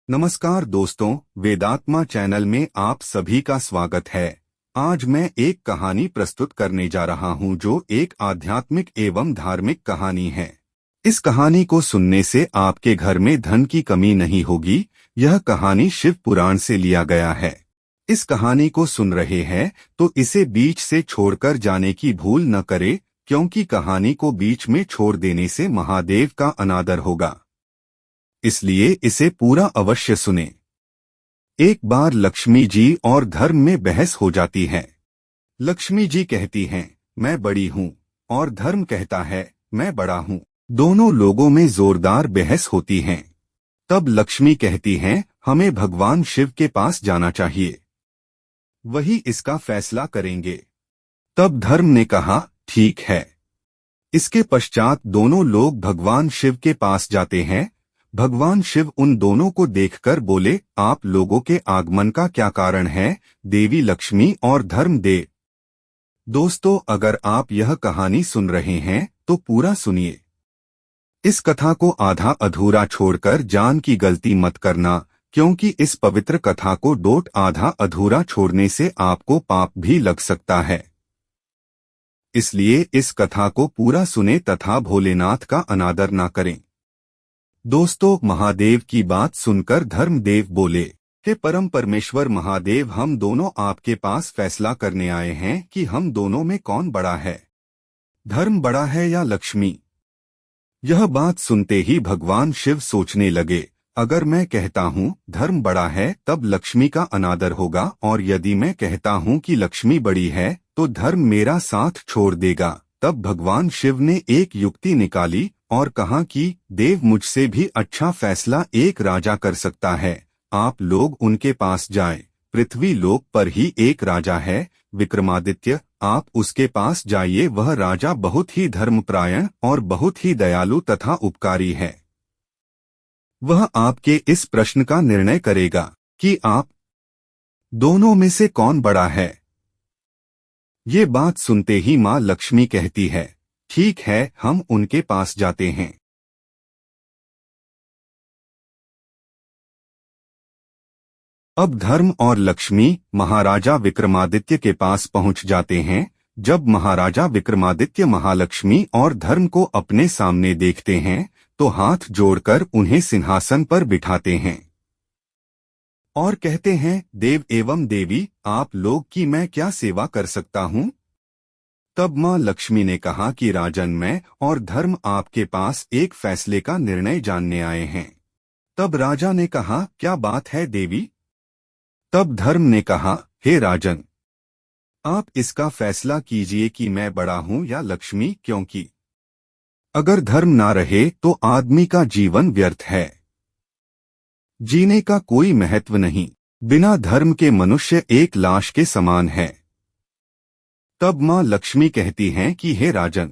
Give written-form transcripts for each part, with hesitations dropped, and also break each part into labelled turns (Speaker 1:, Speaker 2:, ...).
Speaker 1: नमस्कार दोस्तों, वेदात्मा चैनल में आप सभी का स्वागत है। आज मैं एक कहानी प्रस्तुत करने जा रहा हूं जो एक आध्यात्मिक एवं धार्मिक कहानी है। इस कहानी को सुनने से आपके घर में धन की कमी नहीं होगी। यह कहानी शिव पुराण से लिया गया है। इस कहानी को सुन रहे हैं तो इसे बीच से छोड़कर जाने की भूल न करें, क्योंकि कहानी को बीच में छोड़ देने से महादेव का अनादर होगा। इसलिए इसे पूरा अवश्य सुने। एक बार लक्ष्मी जी और धर्म में बहस हो जाती है। लक्ष्मी जी कहती हैं, मैं बड़ी हूँ, और धर्म कहता है, मैं बड़ा हूँ। दोनों लोगों में जोरदार बहस होती है। तब लक्ष्मी कहती हैं, हमें भगवान शिव के पास जाना चाहिए, वही इसका फैसला करेंगे। तब धर्म ने कहा, ठीक है। इसके पश्चात दोनों लोग भगवान शिव के पास जाते हैं। भगवान शिव उन दोनों को देखकर बोले, आप लोगों के आगमन का क्या कारण है, देवी लक्ष्मी और धर्मदेव? दोस्तों, अगर आप यह कहानी सुन रहे हैं तो पूरा सुनिए। इस कथा को आधा अधूरा छोड़कर जान की गलती मत करना, क्योंकि इस पवित्र कथा को डोट आधा अधूरा छोड़ने से आपको पाप भी लग सकता है। इसलिए इस कथा को पूरा सुने तथा भोलेनाथ का अनादर ना करें। दोस्तों, महादेव की बात सुनकर धर्मदेव बोले, हे परम परमेश्वर महादेव, हम दोनों आपके पास फैसला करने आए हैं कि हम दोनों में कौन बड़ा है, धर्म बड़ा है या लक्ष्मी? यह बात सुनते ही भगवान शिव सोचने लगे, अगर मैं कहता हूँ धर्म बड़ा है तब लक्ष्मी का अनादर होगा, और यदि मैं कहता हूँ कि लक्ष्मी बड़ी है तो धर्म मेरा साथ छोड़ देगा। तब भगवान शिव ने एक युक्ति निकाली और कहा कि देव, मुझसे भी अच्छा फैसला एक राजा कर सकता है। आप लोग उनके पास जाएं। पृथ्वी लोक पर ही एक राजा है, विक्रमादित्य। आप उसके पास जाइए। वह राजा बहुत ही धर्मपरायण और बहुत ही दयालु तथा उपकारी है। वह आपके इस प्रश्न का निर्णय करेगा कि आप दोनों में से कौन बड़ा है। ये बात सुनते ही माँ लक्ष्मी कहती है, ठीक है, हम उनके पास जाते हैं। अब धर्म और लक्ष्मी महाराजा विक्रमादित्य के पास पहुंच जाते हैं। जब महाराजा विक्रमादित्य महालक्ष्मी और धर्म को अपने सामने देखते हैं तो हाथ जोड़कर उन्हें सिंहासन पर बिठाते हैं और कहते हैं, देव एवं देवी, आप लोग की मैं क्या सेवा कर सकता हूँ? तब माँ लक्ष्मी ने कहा कि राजन, मैं और धर्म आपके पास एक फैसले का निर्णय जानने आए हैं। तब राजा ने कहा, क्या बात है देवी? तब धर्म ने कहा, हे राजन, आप इसका फैसला कीजिए कि मैं बड़ा हूँ या लक्ष्मी, क्योंकि अगर धर्म ना रहे तो आदमी का जीवन व्यर्थ है, जीने का कोई महत्व नहीं। बिना धर्म के मनुष्य एक लाश के समान है। तब माँ लक्ष्मी कहती हैं कि हे राजन,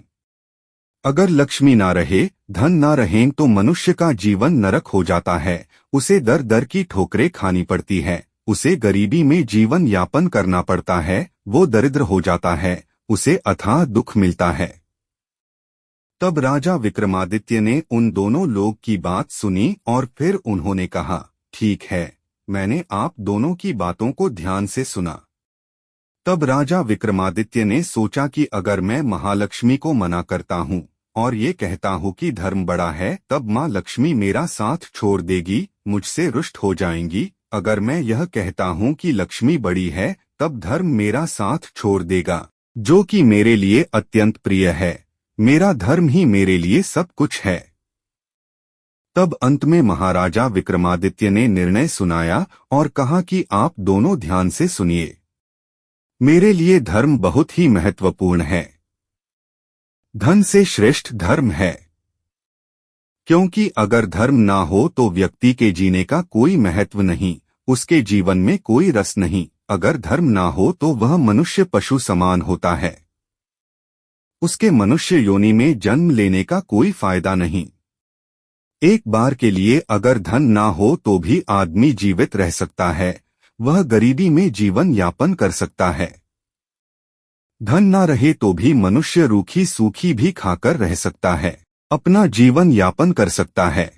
Speaker 1: अगर लक्ष्मी ना रहे, धन ना रहे तो मनुष्य का जीवन नरक हो जाता है। उसे दर दर की ठोकरें खानी पड़ती है, उसे गरीबी में जीवन यापन करना पड़ता है, वो दरिद्र हो जाता है, उसे अथाह दुख मिलता है। तब राजा विक्रमादित्य ने उन दोनों लोग की बात सुनी और फिर उन्होंने कहा, ठीक है, मैंने आप दोनों की बातों को ध्यान से सुना। तब राजा विक्रमादित्य ने सोचा कि अगर मैं महालक्ष्मी को मना करता हूँ और ये कहता हूँ कि धर्म बड़ा है, तब माँ लक्ष्मी मेरा साथ छोड़ देगी, मुझसे रुष्ट हो जाएंगी। अगर मैं यह कहता हूँ कि लक्ष्मी बड़ी है, तब धर्म मेरा साथ छोड़ देगा, जो कि मेरे लिए अत्यंत प्रिय है। मेरा धर्म ही मेरे लिए सब कुछ है। तब अंत में महाराजा विक्रमादित्य ने निर्णय सुनाया और कहा कि आप दोनों ध्यान से सुनिए। मेरे लिए धर्म बहुत ही महत्वपूर्ण है। धन से श्रेष्ठ धर्म है, क्योंकि अगर धर्म ना हो तो व्यक्ति के जीने का कोई महत्व नहीं, उसके जीवन में कोई रस नहीं। अगर धर्म ना हो तो वह मनुष्य पशु समान होता है, उसके मनुष्य योनि में जन्म लेने का कोई फायदा नहीं। एक बार के लिए अगर धन ना हो तो भी आदमी जीवित रह सकता है, वह गरीबी में जीवन यापन कर सकता है। धन ना रहे तो भी मनुष्य रूखी सूखी भी खाकर रह सकता है, अपना जीवन यापन कर सकता है।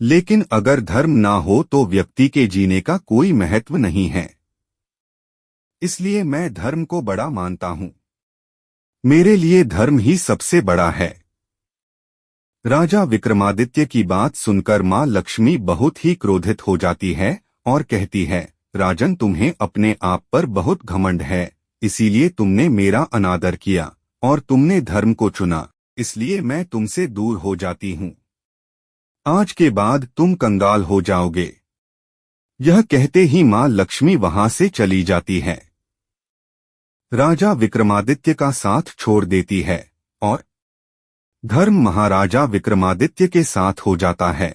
Speaker 1: लेकिन अगर धर्म ना हो तो व्यक्ति के जीने का कोई महत्व नहीं है। इसलिए मैं धर्म को बड़ा मानता हूं। मेरे लिए धर्म ही सबसे बड़ा है। राजा विक्रमादित्य की बात सुनकर मां लक्ष्मी बहुत ही क्रोधित हो जाती है और कहती है, राजन, तुम्हें अपने आप पर बहुत घमंड है, इसीलिए तुमने मेरा अनादर किया और तुमने धर्म को चुना, इसलिए मैं तुमसे दूर हो जाती हूं। आज के बाद तुम कंगाल हो जाओगे। यह कहते ही मां लक्ष्मी वहां से चली जाती है। राजा विक्रमादित्य का साथ छोड़ देती है और धर्म महाराजा विक्रमादित्य के साथ हो जाता है।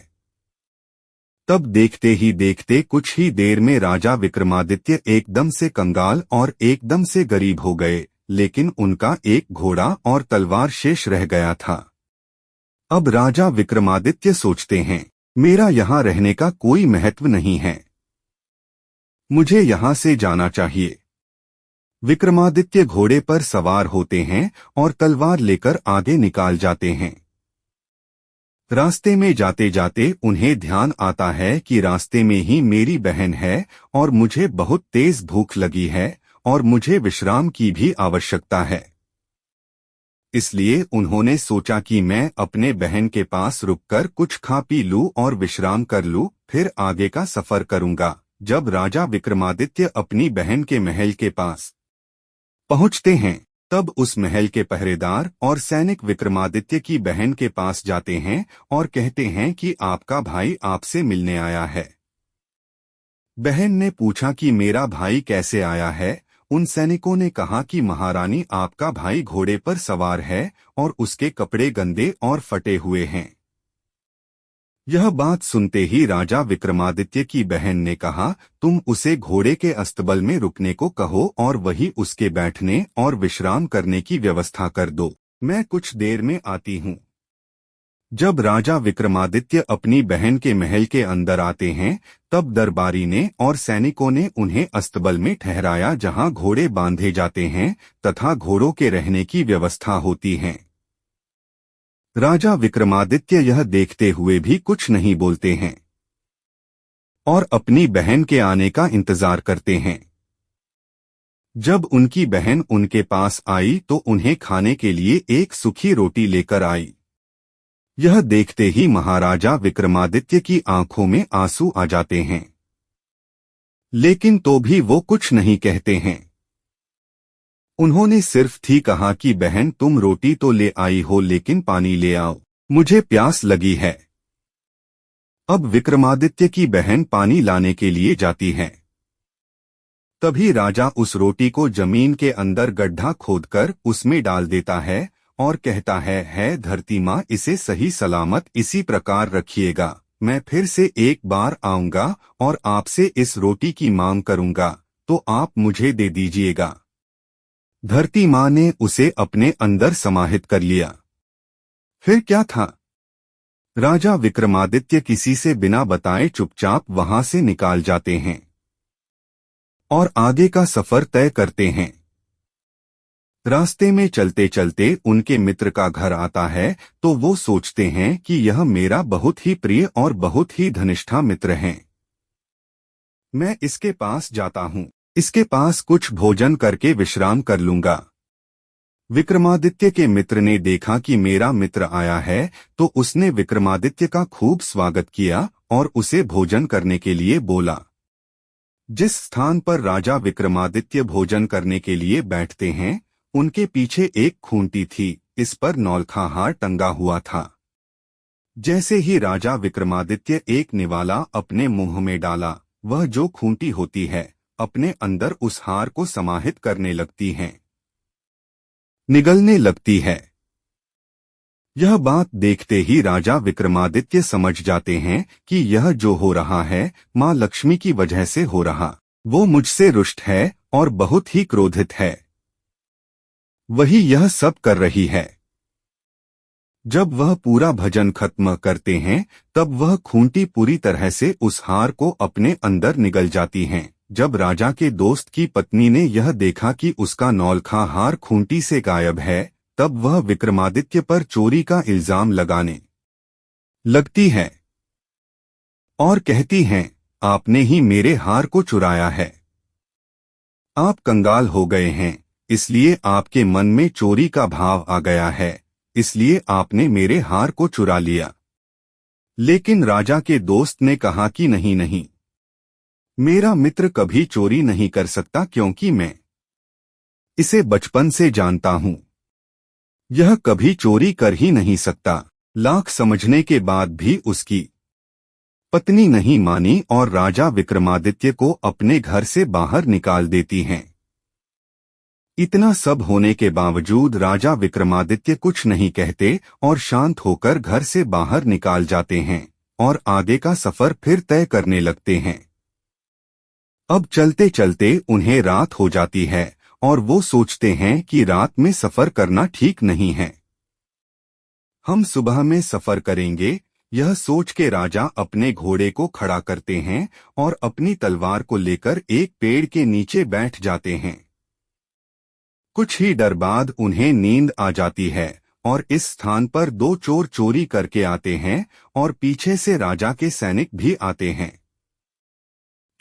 Speaker 1: तब देखते ही देखते कुछ ही देर में राजा विक्रमादित्य एकदम से कंगाल और एकदम से गरीब हो गए, लेकिन उनका एक घोड़ा और तलवार शेष रह गया था। अब राजा विक्रमादित्य सोचते हैं, मेरा यहाँ रहने का कोई महत्व नहीं है, मुझे यहाँ से जाना चाहिए। विक्रमादित्य घोड़े पर सवार होते हैं और तलवार लेकर आगे निकाल जाते हैं। रास्ते में जाते जाते उन्हें ध्यान आता है कि रास्ते में ही मेरी बहन है और मुझे बहुत तेज भूख लगी है और मुझे विश्राम की भी आवश्यकता है। इसलिए उन्होंने सोचा कि मैं अपने बहन के पास रुककर कुछ खा पी लूं और विश्राम कर लूं, फिर आगे का सफर करूंगा। जब राजा विक्रमादित्य अपनी बहन के महल के पास पहुंचते हैं, तब उस महल के पहरेदार और सैनिक विक्रमादित्य की बहन के पास जाते हैं और कहते हैं कि आपका भाई आपसे मिलने आया है। बहन ने पूछा कि मेरा भाई कैसे आया है। उन सैनिकों ने कहा कि महारानी, आपका भाई घोड़े पर सवार है और उसके कपड़े गंदे और फटे हुए हैं। यह बात सुनते ही राजा विक्रमादित्य की बहन ने कहा, तुम उसे घोड़े के अस्तबल में रुकने को कहो और वही उसके बैठने और विश्राम करने की व्यवस्था कर दो, मैं कुछ देर में आती हूँ। जब राजा विक्रमादित्य अपनी बहन के महल के अंदर आते हैं, तब दरबारी ने और सैनिकों ने उन्हें अस्तबल में ठहराया, जहां घोड़े बांधे जाते हैं तथा घोड़ों के रहने की व्यवस्था होती है। राजा विक्रमादित्य यह देखते हुए भी कुछ नहीं बोलते हैं और अपनी बहन के आने का इंतजार करते हैं। जब उनकी बहन उनके पास आई तो उन्हें खाने के लिए एक सूखी रोटी लेकर आई। यह देखते ही महाराजा विक्रमादित्य की आंखों में आंसू आ जाते हैं, लेकिन तो भी वो कुछ नहीं कहते हैं। उन्होंने सिर्फ थी कहा कि बहन, तुम रोटी तो ले आई हो, लेकिन पानी ले आओ, मुझे प्यास लगी है। अब विक्रमादित्य की बहन पानी लाने के लिए जाती है। तभी राजा उस रोटी को जमीन के अंदर गड्ढा खोदकर उसमें डाल देता है और कहता है धरती माँ, इसे सही सलामत इसी प्रकार रखिएगा, मैं फिर से एक बार आऊंगा और आपसे इस रोटी की मांग करूंगा, तो आप मुझे दे दीजिएगा। धरती माँ ने उसे अपने अंदर समाहित कर लिया। फिर क्या था, राजा विक्रमादित्य किसी से बिना बताए चुपचाप वहां से निकाल जाते हैं और आगे का सफर तय करते हैं। रास्ते में चलते चलते उनके मित्र का घर आता है, तो वो सोचते हैं कि यह मेरा बहुत ही प्रिय और बहुत ही घनिष्ठ मित्र है, मैं इसके पास जाता हूँ, इसके पास कुछ भोजन करके विश्राम कर लूंगा। विक्रमादित्य के मित्र ने देखा कि मेरा मित्र आया है, तो उसने विक्रमादित्य का खूब स्वागत किया और उसे भोजन करने के लिए बोला। जिस स्थान पर राजा विक्रमादित्य भोजन करने के लिए बैठते हैं, उनके पीछे एक खूंटी थी, इस पर नौलखा हार टंगा हुआ था। जैसे ही राजा विक्रमादित्य एक निवाला अपने मुंह में डाला, वह जो खूंटी होती है अपने अंदर उस हार को समाहित करने लगती है, निगलने लगती है। यह बात देखते ही राजा विक्रमादित्य समझ जाते हैं कि यह जो हो रहा है मां लक्ष्मी की वजह से हो रहा। वो मुझसे रुष्ट है और बहुत ही क्रोधित है, वही यह सब कर रही है। जब वह पूरा भजन खत्म करते हैं, तब वह खूंटी पूरी तरह से उस हार को अपने अंदर निगल जाती हैं। जब राजा के दोस्त की पत्नी ने यह देखा कि उसका नौलखा हार खूंटी से गायब है, तब वह विक्रमादित्य पर चोरी का इल्जाम लगाने लगती है। और कहती हैं, आपने ही मेरे हार को चुराया है। आप कंगाल हो गए हैं, इसलिए आपके मन में चोरी का भाव आ गया है, इसलिए आपने मेरे हार को चुरा लिया। लेकिन राजा के दोस्त ने कहा कि नहीं नहीं, मेरा मित्र कभी चोरी नहीं कर सकता, क्योंकि मैं इसे बचपन से जानता हूं। यह कभी चोरी कर ही नहीं सकता। लाख समझने के बाद भी उसकी पत्नी नहीं मानी और राजा विक्रमादित्य को अपने घर से बाहर निकाल देती हैं। इतना सब होने के बावजूद राजा विक्रमादित्य कुछ नहीं कहते और शांत होकर घर से बाहर निकाल जाते हैं और आगे का सफर फिर तय करने लगते हैं। अब चलते चलते उन्हें रात हो जाती है और वो सोचते हैं कि रात में सफर करना ठीक नहीं है। हम सुबह में सफर करेंगे, यह सोच के राजा अपने घोड़े को खड़ा करते हैं और अपनी तलवार को लेकर एक पेड़ के नीचे बैठ जाते हैं। कुछ ही देर बाद उन्हें नींद आ जाती है और इस स्थान पर दो चोर चोरी करके आते हैं और पीछे से राजा के सैनिक भी आते हैं,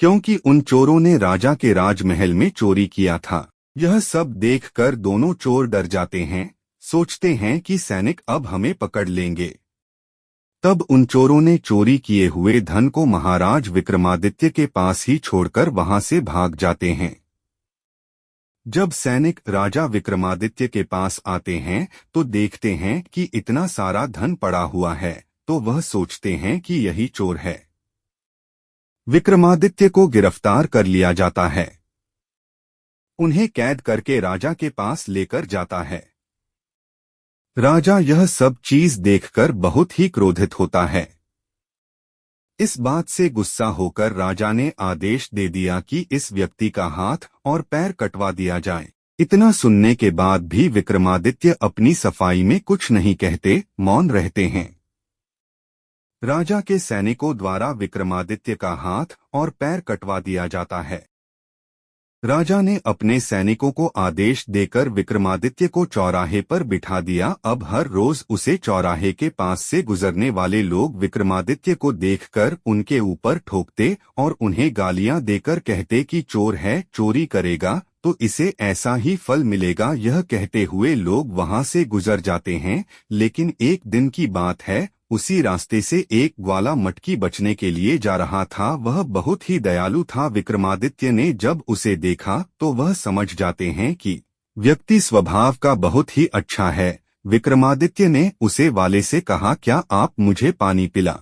Speaker 1: क्योंकि उन चोरों ने राजा के राजमहल में चोरी किया था। यह सब देखकर दोनों चोर डर जाते हैं, सोचते हैं कि सैनिक अब हमें पकड़ लेंगे। तब उन चोरों ने चोरी किए हुए धन को महाराज विक्रमादित्य के पास ही छोड़कर वहां से भाग जाते हैं। जब सैनिक राजा विक्रमादित्य के पास आते हैं तो देखते हैं कि इतना सारा धन पड़ा हुआ है, तो वह सोचते हैं कि यही चोर है। विक्रमादित्य को गिरफ्तार कर लिया जाता है। उन्हें कैद करके राजा के पास लेकर जाता है। राजा यह सब चीज देखकर बहुत ही क्रोधित होता है। इस बात से गुस्सा होकर राजा ने आदेश दे दिया कि इस व्यक्ति का हाथ और पैर कटवा दिया जाए। इतना सुनने के बाद भी विक्रमादित्य अपनी सफाई में कुछ नहीं कहते, मौन रहते हैं। राजा के सैनिकों द्वारा विक्रमादित्य का हाथ और पैर कटवा दिया जाता है। राजा ने अपने सैनिकों को आदेश देकर विक्रमादित्य को चौराहे पर बिठा दिया। अब हर रोज उसे चौराहे के पास से गुजरने वाले लोग विक्रमादित्य को देखकर उनके ऊपर ठोकते और उन्हें गालियां देकर कहते कि चोर है, चोरी करेगा तो इसे ऐसा ही फल मिलेगा। यह कहते हुए लोग वहां से गुजर जाते हैं। लेकिन एक दिन की बात है, उसी रास्ते से एक ग्वाला मटकी बचने के लिए जा रहा था। वह बहुत ही दयालु था। विक्रमादित्य ने जब उसे देखा तो वह समझ जाते हैं कि व्यक्ति स्वभाव का बहुत ही अच्छा है। विक्रमादित्य ने उसे वाले से कहा, क्या आप मुझे पानी पिला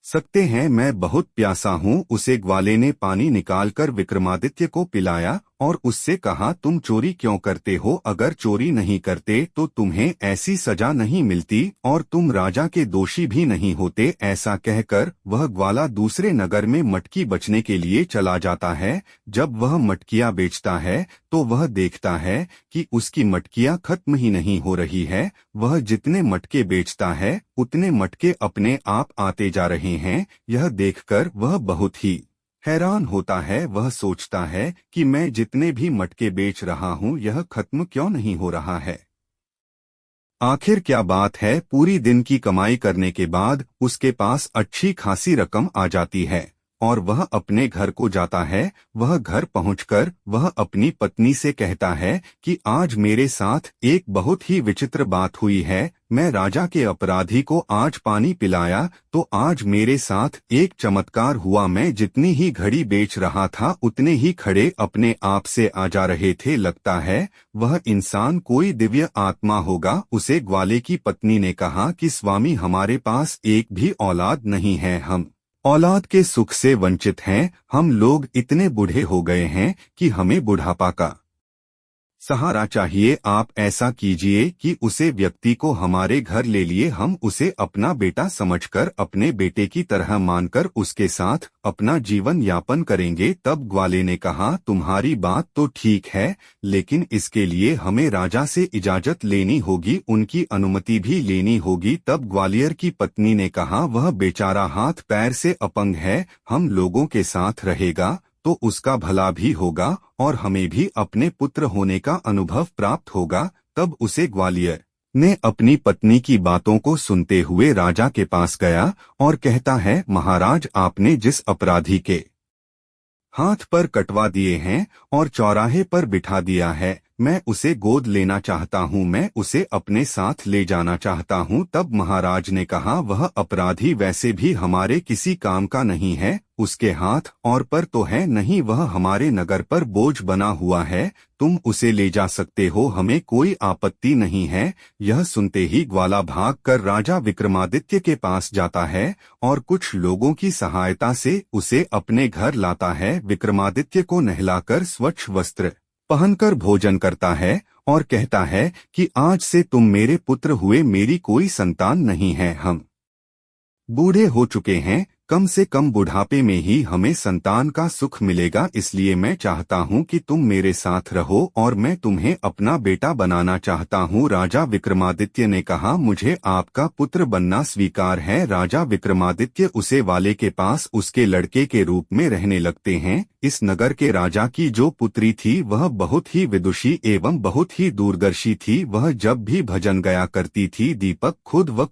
Speaker 1: सकते हैं, मैं बहुत प्यासा हूँ। उसे ग्वाले ने पानी निकालकर विक्रमादित्य को पिलाया और उससे कहा, तुम चोरी क्यों करते हो? अगर चोरी नहीं करते तो तुम्हें ऐसी सजा नहीं मिलती और तुम राजा के दोषी भी नहीं होते। ऐसा कहकर वह ग्वाला दूसरे नगर में मटकी बचने के लिए चला जाता है। जब वह मटकियां बेचता है तो वह देखता है कि उसकी मटकियां खत्म ही नहीं हो रही है। वह जितने मटके बेचता है उतने मटके अपने आप आते जा रहे हैं। यह देखकर वह बहुत ही हैरान होता है। वह सोचता है कि मैं जितने भी मटके बेच रहा हूँ यह खत्म क्यों नहीं हो रहा है? आखिर क्या बात है? पूरी दिन की कमाई करने के बाद उसके पास अच्छी खासी रकम आ जाती है और वह अपने घर को जाता है। वह घर पहुंचकर वह अपनी पत्नी से कहता है कि आज मेरे साथ एक बहुत ही विचित्र बात हुई है। मैं राजा के अपराधी को आज पानी पिलाया तो आज मेरे साथ एक चमत्कार हुआ। मैं जितनी ही घड़ी बेच रहा था उतने ही खड़े अपने आप से आ जा रहे थे। लगता है वह इंसान कोई दिव्य आत्मा होगा। उसे ग्वाले की पत्नी ने कहा कि स्वामी, हमारे पास एक भी औलाद नहीं है, हम औलाद के सुख से वंचित हैं। हम लोग इतने बूढ़े हो गए हैं कि हमें बुढ़ापा का सहारा चाहिए। आप ऐसा कीजिए कि उसे व्यक्ति को हमारे घर ले लिए, हम उसे अपना बेटा समझकर अपने बेटे की तरह मानकर उसके साथ अपना जीवन यापन करेंगे। तब ग्वाले ने कहा, तुम्हारी बात तो ठीक है, लेकिन इसके लिए हमें राजा से इजाजत लेनी होगी, उनकी अनुमति भी लेनी होगी। तब ग्वालियर की पत्नी ने कहा, वह बेचारा हाथ पैर से अपंग है, हम लोगों के साथ रहेगा तो उसका भला भी होगा और हमें भी अपने पुत्र होने का अनुभव प्राप्त होगा। तब उसे ग्वालियर ने अपनी पत्नी की बातों को सुनते हुए राजा के पास गया और कहता है, महाराज, आपने जिस अपराधी के हाथ पर कटवा दिए हैं और चौराहे पर बिठा दिया है, मैं उसे गोद लेना चाहता हूँ, मैं उसे अपने साथ ले जाना चाहता हूँ। तब महाराज ने कहा, वह अपराधी वैसे भी हमारे किसी काम का नहीं है, उसके हाथ और पर तो है नहीं, वह हमारे नगर पर बोझ बना हुआ है, तुम उसे ले जा सकते हो, हमें कोई आपत्ति नहीं है। यह सुनते ही ग्वाला भाग कर राजा विक्रमादित्य के पास जाता है और कुछ लोगों की सहायता से उसे अपने घर लाता है। विक्रमादित्य को नहलाकर स्वच्छ वस्त्र पहनकर भोजन करता है और कहता है कि आज से तुम मेरे पुत्र हुए, मेरी कोई संतान नहीं है, हम बूढ़े हो चुके हैं, कम से कम बुढ़ापे में ही हमें संतान का सुख मिलेगा, इसलिए मैं चाहता हूं कि तुम मेरे साथ रहो और मैं तुम्हें अपना बेटा बनाना चाहता हूं। राजा विक्रमादित्य ने कहा, मुझे आपका पुत्र बनना स्वीकार है। राजा विक्रमादित्य उसे वाले के पास उसके लड़के के रूप में रहने लगते हैं। इस नगर के राजा की जो पुत्री थी वह बहुत ही विदुषी एवं बहुत ही दूरदर्शी थी। वह जब भी भजन गाया करती थी, दीपक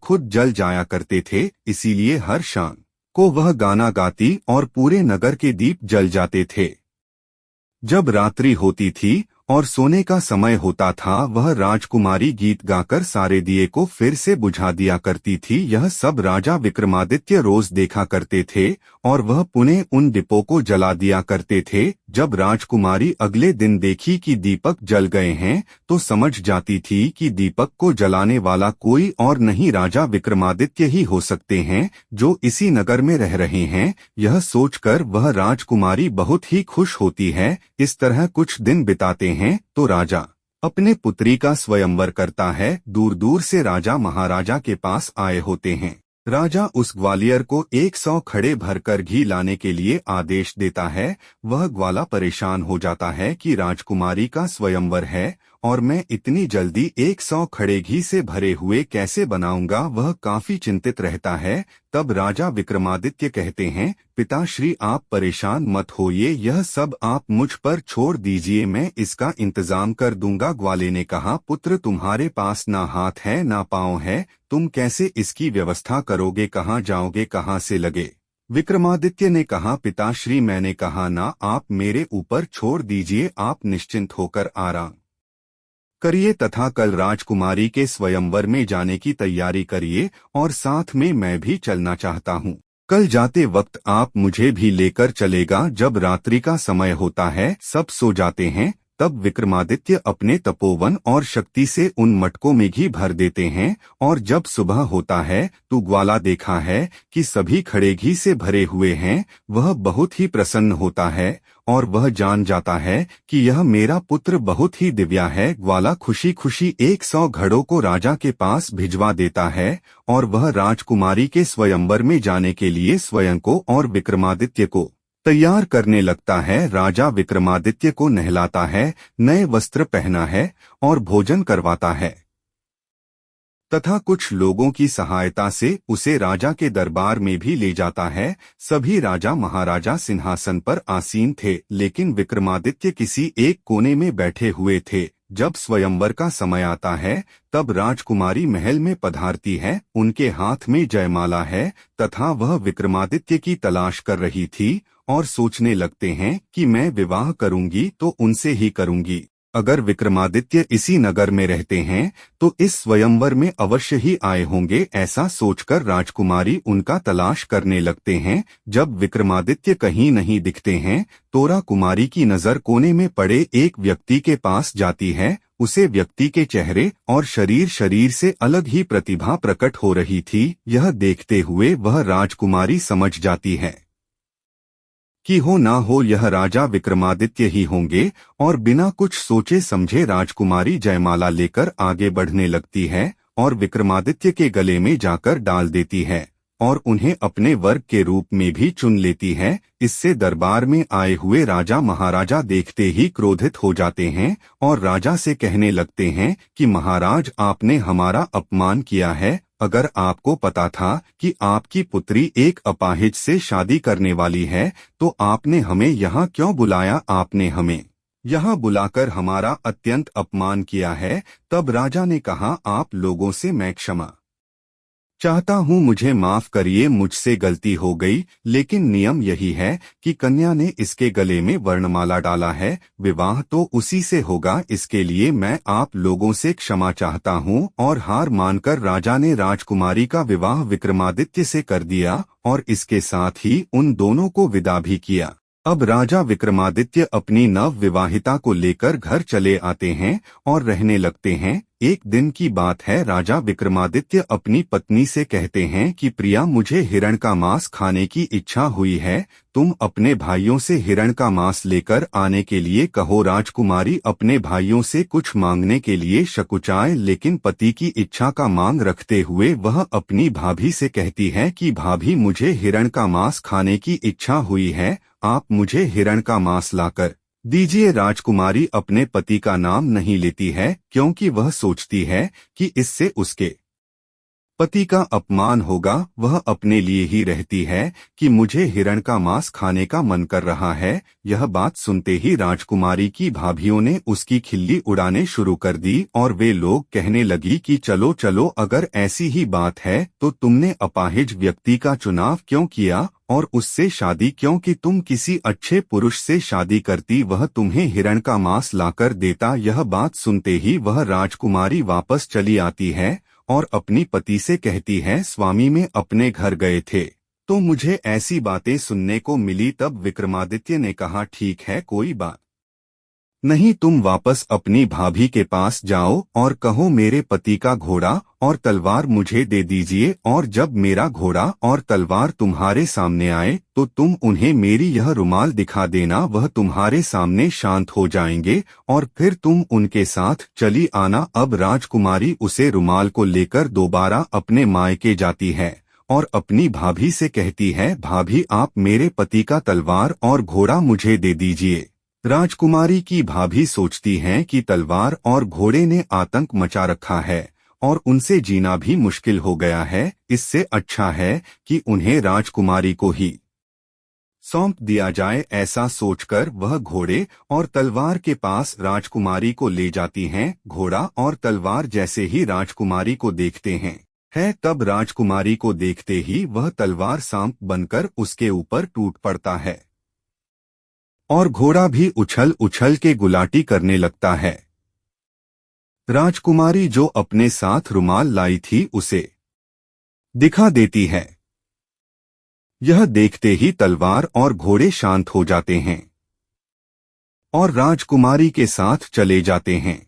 Speaker 1: खुद जल जाया करते थे, इसीलिए हर शाम को वह गाना गाती और पूरे नगर के दीप जल जाते थे। जब रात्रि होती थी और सोने का समय होता था, वह राजकुमारी गीत गाकर सारे दिए को फिर से बुझा दिया करती थी। यह सब राजा विक्रमादित्य रोज देखा करते थे और वह पुनः उन दीपों को जला दिया करते थे। जब राजकुमारी अगले दिन देखी कि दीपक जल गए हैं तो समझ जाती थी कि दीपक को जलाने वाला कोई और नहीं, राजा विक्रमादित्य ही हो सकते हैं जो इसी नगर में रह रहे हैं। यह सोचकर वह राजकुमारी बहुत ही खुश होती है। इस तरह कुछ दिन बिताते हैं तो राजा अपने पुत्री का स्वयंवर करता है। दूर दूर से राजा महाराजा के पास आए होते हैं। राजा उस ग्वालियर को 100 खड़े भरकर घी लाने के लिए आदेश देता है। वह ग्वाला परेशान हो जाता है कि राजकुमारी का स्वयंवर है और मैं इतनी जल्दी 100 खड़े घी से भरे हुए कैसे बनाऊंगा, वह काफी चिंतित रहता है। तब राजा विक्रमादित्य कहते हैं, पिताश्री, आप परेशान मत होइए, यह सब आप मुझ पर छोड़ दीजिए, मैं इसका इंतजाम कर दूंगा। ग्वाले ने कहा, पुत्र, तुम्हारे पास ना हाथ है ना पाँव है, तुम कैसे इसकी व्यवस्था करोगे, कहाँ जाओगे, कहाँ से लगे। विक्रमादित्य ने कहा, पिताश्री, मैंने कहा ना, आप मेरे ऊपर छोड़ दीजिए, आप निश्चिंत होकर आराम करिए तथा कल राजकुमारी के स्वयंवर में जाने की तैयारी करिए और साथ में मैं भी चलना चाहता हूँ। कल जाते वक्त आप मुझे भी लेकर चलेगा। जब रात्रि का समय होता है, सब सो जाते हैं, तब विक्रमादित्य अपने तपोवन और शक्ति से उन मटकों में घी भर देते हैं और जब सुबह होता है तो ग्वाला देखा है कि सभी खड़े घी से भरे हुए हैं। वह बहुत ही प्रसन्न होता है और वह जान जाता है कि यह मेरा पुत्र बहुत ही दिव्या है। ग्वाला खुशी खुशी 100 घड़ों को राजा के पास भिजवा देता है और वह राजकुमारी के स्वयंवर में जाने के लिए स्वयं को और विक्रमादित्य को तैयार करने लगता है। राजा विक्रमादित्य को नहलाता है, नए वस्त्र पहना है और भोजन करवाता है तथा कुछ लोगों की सहायता से उसे राजा के दरबार में भी ले जाता है। सभी राजा महाराजा सिंहासन पर आसीन थे, लेकिन विक्रमादित्य किसी एक कोने में बैठे हुए थे। जब स्वयंवर का समय आता है तब राजकुमारी महल में पधारती है। उनके हाथ में जयमाला है तथा वह विक्रमादित्य की तलाश कर रही थी और सोचने लगते हैं कि मैं विवाह करूंगी तो उनसे ही करूंगी। अगर विक्रमादित्य इसी नगर में रहते हैं तो इस स्वयंवर में अवश्य ही आए होंगे। ऐसा सोचकर राजकुमारी उनका तलाश करने लगते हैं। जब विक्रमादित्य कहीं नहीं दिखते हैं तो राजकुमारी की नजर कोने में पड़े एक व्यक्ति के पास जाती है। उसे व्यक्ति के चेहरे और शरीर से अलग ही प्रतिभा प्रकट हो रही थी। यह देखते हुए वह राजकुमारी समझ जाती है कि हो ना हो यह राजा विक्रमादित्य ही होंगे और बिना कुछ सोचे समझे राजकुमारी जयमाला लेकर आगे बढ़ने लगती है और विक्रमादित्य के गले में जाकर डाल देती है और उन्हें अपने वर्ग के रूप में भी चुन लेती है। इससे दरबार में आए हुए राजा महाराजा देखते ही क्रोधित हो जाते हैं और राजा से कहने लगते हैं कि महाराज, आपने हमारा अपमान किया है। अगर आपको पता था कि आपकी पुत्री एक अपाहिज से शादी करने वाली है तो आपने हमें यहाँ क्यों बुलाया, आपने हमें यहाँ बुलाकर हमारा अत्यंत अपमान किया है। तब राजा ने कहा, आप लोगों से मैं क्षमा चाहता हूँ, मुझे माफ करिए, मुझसे गलती हो गई। लेकिन नियम यही है कि कन्या ने इसके गले में वर्णमाला डाला है, विवाह तो उसी से होगा, इसके लिए मैं आप लोगों से क्षमा चाहता हूँ। और हार मानकर राजा ने राजकुमारी का विवाह विक्रमादित्य से कर दिया और इसके साथ ही उन दोनों को विदा भी किया। अब राजा विक्रमादित्य अपनी नव विवाहिता को लेकर घर चले आते हैं और रहने लगते हैं। एक दिन की बात है, राजा विक्रमादित्य अपनी पत्नी से कहते हैं कि प्रिया, मुझे हिरण का मांस खाने की इच्छा हुई है, तुम अपने भाइयों से हिरण का मांस लेकर आने के लिए कहो। राजकुमारी अपने भाइयों से कुछ मांगने के लिए शकुचाए, लेकिन पति की इच्छा का मांग रखते हुए वह अपनी भाभी से कहती है कि भाभी, मुझे हिरण का मांस खाने की इच्छा हुई है, आप मुझे हिरण का मांस लाकर दीजिए। राजकुमारी अपने पति का नाम नहीं लेती है, क्योंकि वह सोचती है कि इससे उसके पति का अपमान होगा। वह अपने लिए ही रहती है कि मुझे हिरण का मांस खाने का मन कर रहा है। यह बात सुनते ही राजकुमारी की भाभियों ने उसकी खिल्ली उड़ाने शुरू कर दी और वे लोग कहने लगी कि चलो चलो, अगर ऐसी ही बात है तो तुमने अपाहिज व्यक्ति का चुनाव क्यों किया और उससे शादी क्यों की? तुम किसी अच्छे पुरुष से शादी करती, वह तुम्हें हिरण का मांस लाकर देता। यह बात सुनते ही वह राजकुमारी वापस चली आती है और अपनी पति से कहती है, स्वामी, मैं अपने घर गए थे तो मुझे ऐसी बातें सुनने को मिली। तब विक्रमादित्य ने कहा, ठीक है, कोई बात नहीं, तुम वापस अपनी भाभी के पास जाओ और कहो मेरे पति का घोड़ा और तलवार मुझे दे दीजिए, और जब मेरा घोड़ा और तलवार तुम्हारे सामने आए तो तुम उन्हें मेरी यह रुमाल दिखा देना, वह तुम्हारे सामने शांत हो जाएंगे और फिर तुम उनके साथ चली आना। अब राजकुमारी उसे रुमाल को लेकर दोबारा अपने मायके जाती है और अपनी भाभी से कहती है, भाभी, आप मेरे पति का तलवार और घोड़ा मुझे दे दीजिए। राजकुमारी की भाभी सोचती हैं कि तलवार और घोड़े ने आतंक मचा रखा है और उनसे जीना भी मुश्किल हो गया है, इससे अच्छा है कि उन्हें राजकुमारी को ही सौंप दिया जाए। ऐसा सोचकर वह घोड़े और तलवार के पास राजकुमारी को ले जाती हैं। घोड़ा और तलवार जैसे ही राजकुमारी को देखते हैं तब राजकुमारी को देखते ही वह तलवार सांप बनकर उसके ऊपर टूट पड़ता है और घोड़ा भी उछल उछल के गुलाटी करने लगता है। राजकुमारी जो अपने साथ रुमाल लाई थी उसे दिखा देती है। यह देखते ही तलवार और घोड़े शांत हो जाते हैं और राजकुमारी के साथ चले जाते हैं।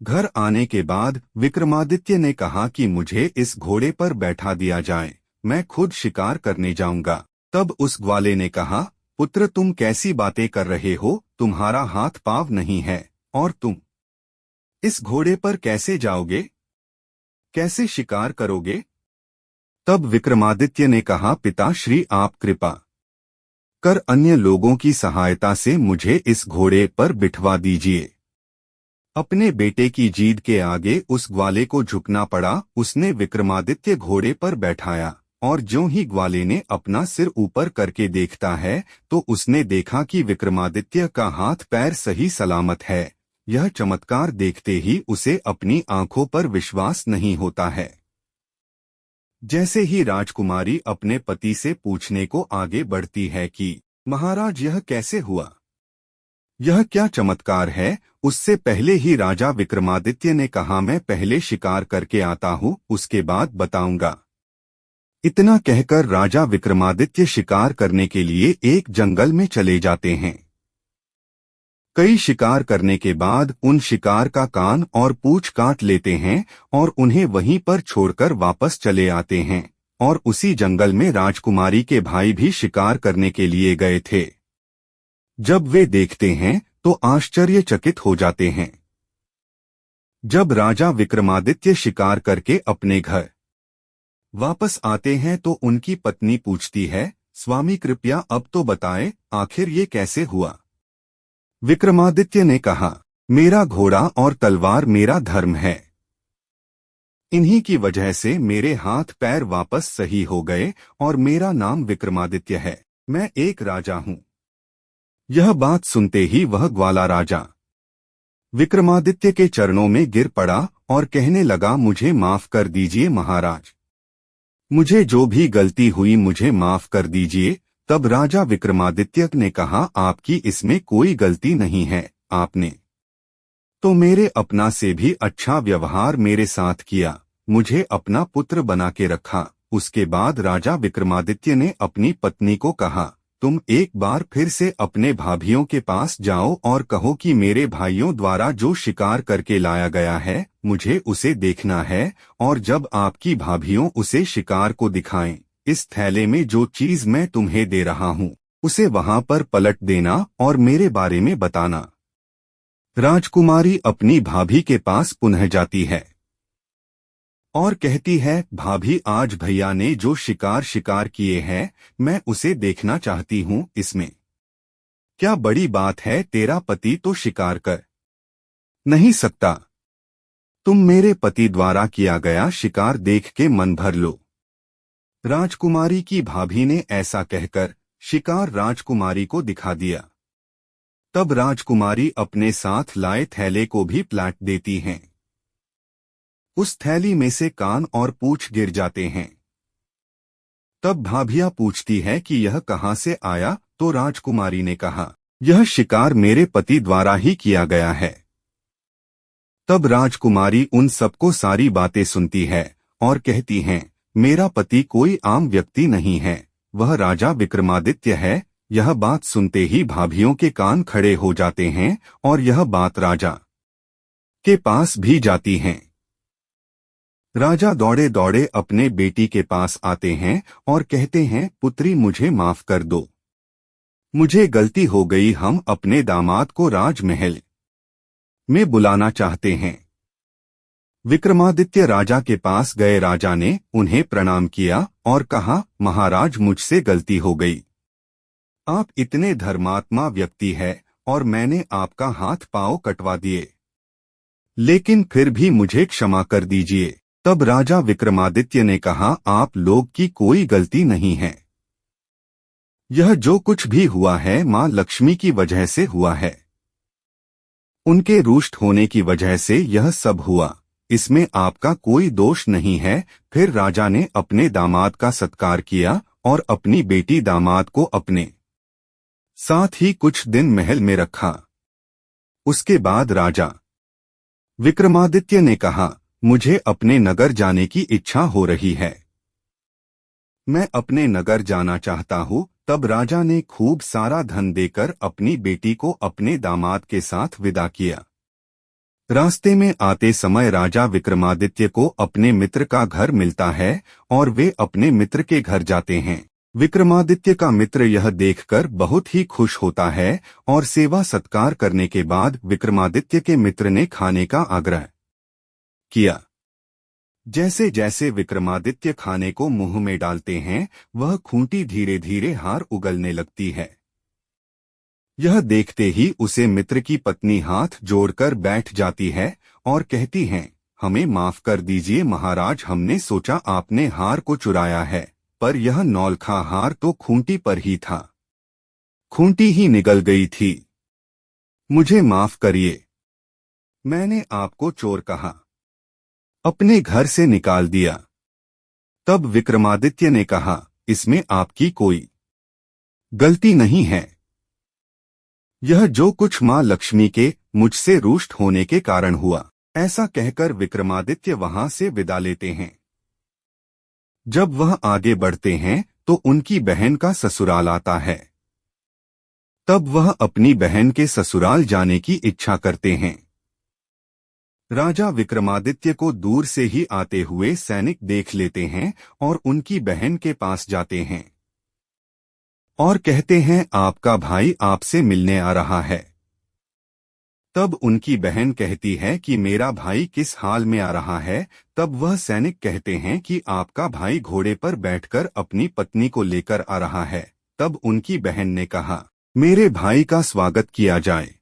Speaker 1: घर आने के बाद विक्रमादित्य ने कहा कि मुझे इस घोड़े पर बैठा दिया जाए, मैं खुद शिकार करने जाऊंगा। तब उस ग्वाले ने कहा, पुत्र, तुम कैसी बातें कर रहे हो? तुम्हारा हाथ पांव नहीं है और तुम इस घोड़े पर कैसे जाओगे? कैसे शिकार करोगे? तब विक्रमादित्य ने कहा, पिताश्री, आप कृपा कर अन्य लोगों की सहायता से मुझे इस घोड़े पर बिठवा दीजिए। अपने बेटे की जीद के आगे उस ग्वाले को झुकना पड़ा। उसने विक्रमादित्य घोड़े पर बैठाया और ज्यों ही ग्वाले ने अपना सिर ऊपर करके देखता है तो उसने देखा कि विक्रमादित्य का हाथ पैर सही सलामत है। यह चमत्कार देखते ही उसे अपनी आंखों पर विश्वास नहीं होता है। जैसे ही राजकुमारी अपने पति से पूछने को आगे बढ़ती है कि महाराज, यह कैसे हुआ, यह क्या चमत्कार है, उससे पहले ही राजा विक्रमादित्य ने कहा, मैं पहले शिकार करके आता हूँ, उसके बाद बताऊंगा। इतना कहकर राजा विक्रमादित्य शिकार करने के लिए एक जंगल में चले जाते हैं। कई शिकार करने के बाद उन शिकार का कान और पूंछ काट लेते हैं और उन्हें वहीं पर छोड़कर वापस चले आते हैं। और उसी जंगल में राजकुमारी के भाई भी शिकार करने के लिए गए थे। जब वे देखते हैं तो आश्चर्यचकित हो जाते हैं। जब राजा विक्रमादित्य शिकार करके अपने घर वापस आते हैं तो उनकी पत्नी पूछती है, स्वामी, कृपया अब तो बताएं, आखिर ये कैसे हुआ? विक्रमादित्य ने कहा, मेरा घोड़ा और तलवार मेरा धर्म है। इन्हीं की वजह से मेरे हाथ पैर वापस सही हो गए और मेरा नाम विक्रमादित्य है। मैं एक राजा हूँ। यह बात सुनते ही वह ग्वाला राजा विक्रमादित्य के चरणों में गिर पड़ा और कहने लगा, मुझे माफ कर दीजिए महाराज, मुझे जो भी गलती हुई मुझे माफ कर दीजिए। तब राजा विक्रमादित्य ने कहा, आपकी इसमें कोई गलती नहीं है, आपने तो मेरे अपना से भी अच्छा व्यवहार मेरे साथ किया, मुझे अपना पुत्र बना के रखा। उसके बाद राजा विक्रमादित्य ने अपनी पत्नी को कहा, तुम एक बार फिर से अपने भाभियों के पास जाओ और कहो कि मेरे भाइयों द्वारा जो शिकार करके लाया गया है मुझे उसे देखना है, और जब आपकी भाभियों उसे शिकार को दिखाएं, इस थैले में जो चीज मैं तुम्हें दे रहा हूँ उसे वहां पर पलट देना और मेरे बारे में बताना। राजकुमारी अपनी भाभी के पास पुनः जाती है और कहती है, भाभी आज भैया ने जो शिकार किए हैं मैं उसे देखना चाहती हूँ, इसमें क्या बड़ी बात है, तेरा पति तो शिकार कर नहीं सकता, तुम मेरे पति द्वारा किया गया शिकार देख के मन भर लो। राजकुमारी की भाभी ने ऐसा कहकर शिकार राजकुमारी को दिखा दिया। तब राजकुमारी अपने साथ लाए थैले को भी पलट देती हैं। उस थैली में से कान और पूंछ गिर जाते हैं। तब भाभिया पूछती है कि यह कहां से आया, तो राजकुमारी ने कहा, यह शिकार मेरे पति द्वारा ही किया गया है। तब राजकुमारी उन सबको सारी बातें सुनती है और कहती हैं, मेरा पति कोई आम व्यक्ति नहीं है, वह राजा विक्रमादित्य है। यह बात सुनते ही भाभियों के कान खड़े हो जाते हैं और यह बात राजा के पास भी जाती हैं। राजा दौड़े दौड़े अपने बेटी के पास आते हैं और कहते हैं, पुत्री मुझे माफ कर दो, मुझे गलती हो गई, हम अपने दामाद को राजमहल में बुलाना चाहते हैं। विक्रमादित्य राजा के पास गए, राजा ने उन्हें प्रणाम किया और कहा, महाराज मुझसे गलती हो गई, आप इतने धर्मात्मा व्यक्ति है और मैंने आपका हाथ पांव कटवा दिए, लेकिन फिर भी मुझे क्षमा कर दीजिए। तब राजा विक्रमादित्य ने कहा, आप लोग की कोई गलती नहीं है, यह जो कुछ भी हुआ है मां लक्ष्मी की वजह से हुआ है, उनके रुष्ट होने की वजह से यह सब हुआ, इसमें आपका कोई दोष नहीं है। फिर राजा ने अपने दामाद का सत्कार किया और अपनी बेटी दामाद को अपने साथ ही कुछ दिन महल में रखा। उसके बाद राजा विक्रमादित्य ने कहा, मुझे अपने नगर जाने की इच्छा हो रही है, मैं अपने नगर जाना चाहता हूँ। तब राजा ने खूब सारा धन देकर अपनी बेटी को अपने दामाद के साथ विदा किया। रास्ते में आते समय राजा विक्रमादित्य को अपने मित्र का घर मिलता है और वे अपने मित्र के घर जाते हैं। विक्रमादित्य का मित्र यह देखकर बहुत ही खुश होता है और सेवा सत्कार करने के बाद विक्रमादित्य के मित्र ने खाने का आग्रह किया। जैसे जैसे विक्रमादित्य खाने को मुंह में डालते हैं, वह खूंटी धीरे धीरे हार उगलने लगती है। यह देखते ही उसे मित्र की पत्नी हाथ जोड़कर बैठ जाती है और कहती हैं, हमें माफ कर दीजिए महाराज, हमने सोचा आपने हार को चुराया है, पर यह नौलखा हार तो खूंटी पर ही था, खूंटी ही निगल गई थी, मुझे माफ करिए, मैंने आपको चोर कहा, अपने घर से निकाल दिया। तब विक्रमादित्य ने कहा, इसमें आपकी कोई गलती नहीं है, यह जो कुछ मां लक्ष्मी के मुझसे रुष्ट होने के कारण हुआ। ऐसा कहकर विक्रमादित्य वहां से विदा लेते हैं। जब वह आगे बढ़ते हैं तो उनकी बहन का ससुराल आता है। तब वह अपनी बहन के ससुराल जाने की इच्छा करते हैं। राजा विक्रमादित्य को दूर से ही आते हुए सैनिक देख लेते हैं और उनकी बहन के पास जाते हैं और कहते हैं, आपका भाई आपसे मिलने आ रहा है। तब उनकी बहन कहती है कि मेरा भाई किस हाल में आ रहा है। तब वह सैनिक कहते हैं कि आपका भाई घोड़े पर बैठकर अपनी पत्नी को लेकर आ रहा है। तब उनकी बहन ने कहा, मेरे भाई का स्वागत किया जाए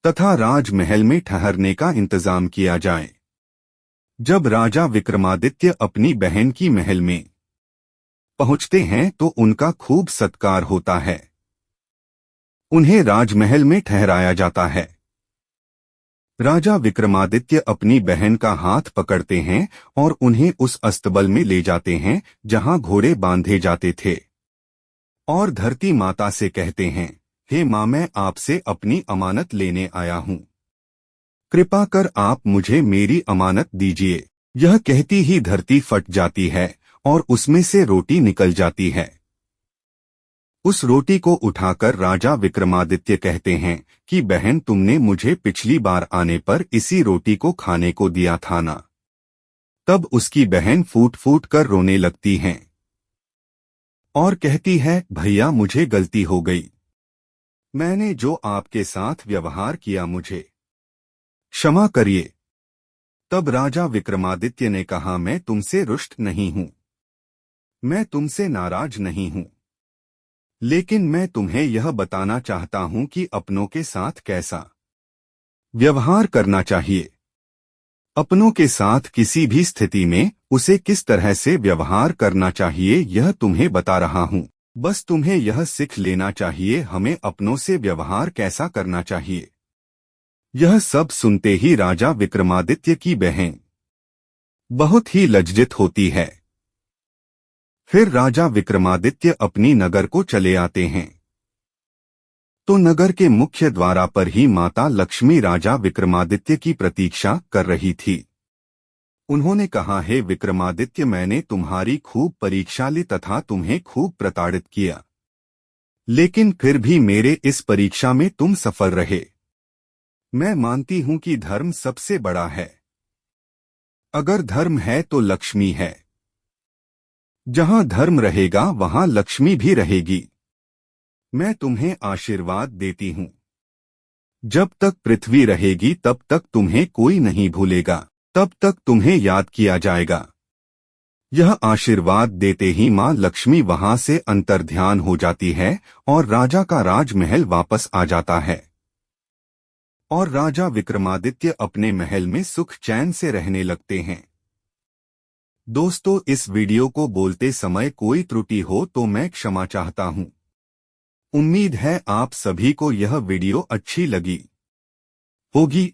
Speaker 1: तथा राजमहल में ठहरने का इंतजाम किया जाए। जब राजा विक्रमादित्य अपनी बहन की महल में पहुंचते हैं तो उनका खूब सत्कार होता है। उन्हें राजमहल में ठहराया जाता है। राजा विक्रमादित्य अपनी बहन का हाथ पकड़ते हैं और उन्हें उस अस्तबल में ले जाते हैं जहां घोड़े बांधे जाते थे, और धरती माता से कहते हैं, हे माँ, मैं आपसे अपनी अमानत लेने आया हूँ। कृपा कर आप मुझे मेरी अमानत दीजिए। यह कहती ही धरती फट जाती है और उसमें से रोटी निकल जाती है। उस रोटी को उठाकर राजा विक्रमादित्य कहते हैं कि बहन, तुमने मुझे पिछली बार आने पर इसी रोटी को खाने को दिया था ना। तब उसकी बहन फूट फूट कर रोने लगती हैं और कहती है, भैया, मुझे गलती हो गई। मैंने जो आपके साथ व्यवहार किया मुझे क्षमा करिए। तब राजा विक्रमादित्य ने कहा, मैं तुमसे रुष्ट नहीं हूं, मैं तुमसे नाराज नहीं हूं, लेकिन मैं तुम्हें यह बताना चाहता हूं कि अपनों के साथ कैसा व्यवहार करना चाहिए। अपनों के साथ किसी भी स्थिति में उसे किस तरह से व्यवहार करना चाहिए, यह तुम्हें बता रहा हूं। बस तुम्हें यह सीख लेना चाहिए हमें अपनों से व्यवहार कैसा करना चाहिए। यह सब सुनते ही राजा विक्रमादित्य की बहन बहुत ही लज्जित होती है। फिर राजा विक्रमादित्य अपनी नगर को चले आते हैं। तो नगर के मुख्य द्वारा पर ही माता लक्ष्मी राजा विक्रमादित्य की प्रतीक्षा कर रही थी। उन्होंने कहा, हे विक्रमादित्य, मैंने तुम्हारी खूब परीक्षा ली तथा तुम्हें खूब प्रताड़ित किया, लेकिन फिर भी मेरे इस परीक्षा में तुम सफल रहे। मैं मानती हूं कि धर्म सबसे बड़ा है। अगर धर्म है तो लक्ष्मी है। जहां धर्म रहेगा वहां लक्ष्मी भी रहेगी। मैं तुम्हें आशीर्वाद देती हूं। जब तक पृथ्वी रहेगी तब तक तुम्हें कोई नहीं भूलेगा, तब तक तुम्हें याद किया जाएगा। यह आशीर्वाद देते ही मां लक्ष्मी वहां से अंतर्ध्यान हो जाती है और राजा का राजमहल वापस आ जाता है और राजा विक्रमादित्य अपने महल में सुख चैन से रहने लगते हैं। दोस्तों, इस वीडियो को बोलते समय कोई त्रुटि हो तो मैं क्षमा चाहता हूं। उम्मीद है आप सभी को यह वीडियो अच्छी लगी होगी।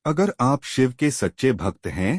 Speaker 1: अगर आप शिव के सच्चे भक्त हैं